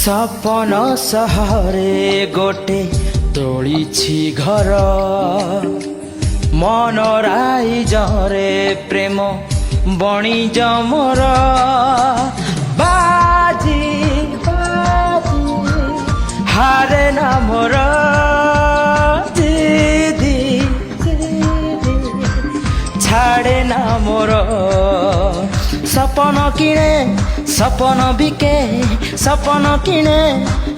सपन सहरे गोटे तोलिछि घर मन राइजरे प्रेम बणिज मोर बाजी बाजी हारे ना मोर दीदी छाड़े ना मोर सपन किणे सपन बिके सपन किणे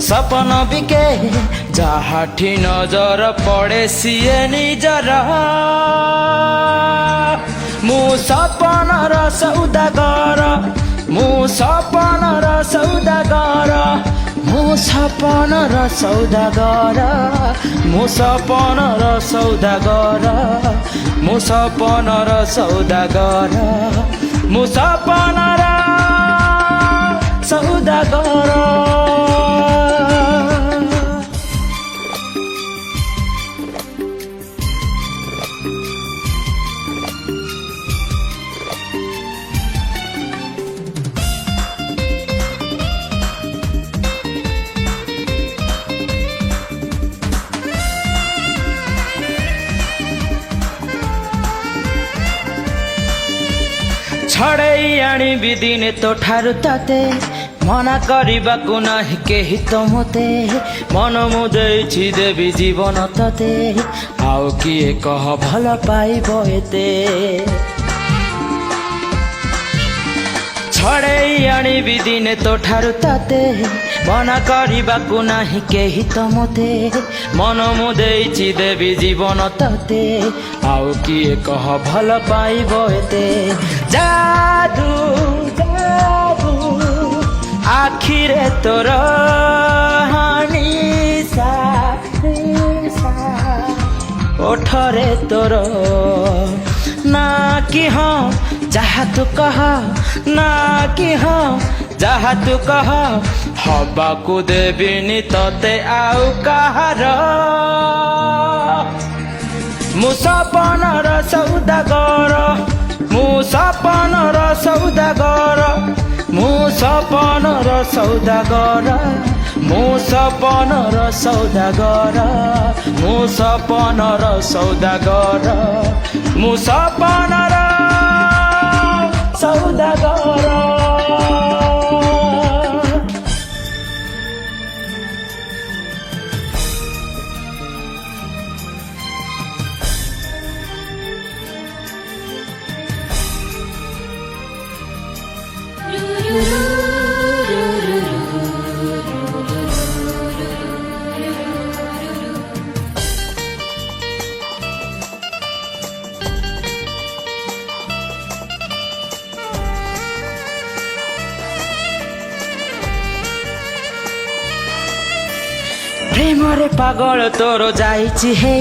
सपन बिके जाहाठी नजर पड़े सीए निजर मु सपनर सौदागर मु सपनर सौदागर मु सपनर सौदागर मु सपनर सौदागर मु सपनर सौदागर मु सपनर सौदागर छड़े आनिबि दिने तो ठारु ताते मना करबाकु नाही केही तो मते मन मु देछि देवी जीवन तते आउ किए कह भल पाइब एते छड़े आनिबि दिने तो ठारु ताते मना करबाकु नाही केही तो मते मन मु देछि देवी जीवन तते आउ किए कह भल पाइब एते जादू जादू आखिरे तोर हानिसा ओठरे तोर ना कि हाँ जहा तू कह ना कि हाँ जहा तू कह हबाकू देविनी तते आउ कहार मु सपनर सौदागर मु सपनर सौदागर मु सपनर सौदागर मु सपनर सौदागर मु सपनर सौदागर मु सपनर सौदागर प्रेमरे पागल तोर जाइछि हे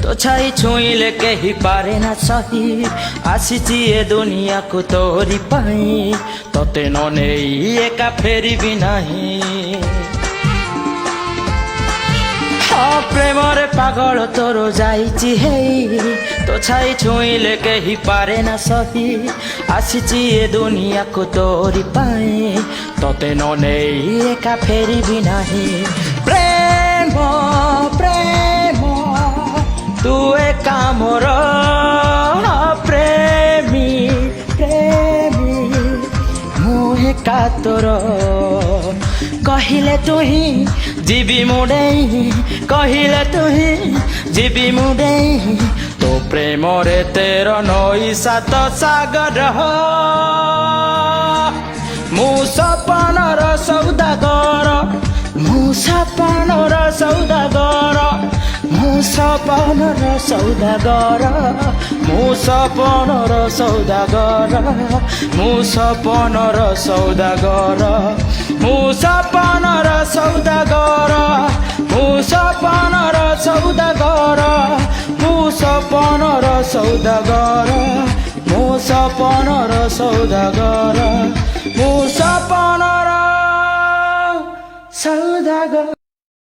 तो छाई छुईले केही पारे ना सही आसिछि ए दुनिया को तोरी पाई तते न नेई एका फेरिबि नाही हाँ प्रेमरे पागल तोर जाइछि हे तो छाई छुईले केही पारे ना सही आसिछि ए दुनिया को तोरी पाई तते न नेई एका फेरिबि नाही प्रेम प्रेम तू एका मोर प्रेमी प्रेमी मु एका तोर कहिले तुही जीवी मुडेई कहिले तुही जीवी मुडेई तो प्रेम रे तेर नई सात सागर मु सपनर सौदागर मु सपनर सौदागर मु सपनर सौदागर मु सपनर सौदागर मु सपनर सौदागर मु सपनर सौदागर मु सपनर सौदागर मु सपनर सौदागर मु सपनर सौदागर मु सपनर सौदागर।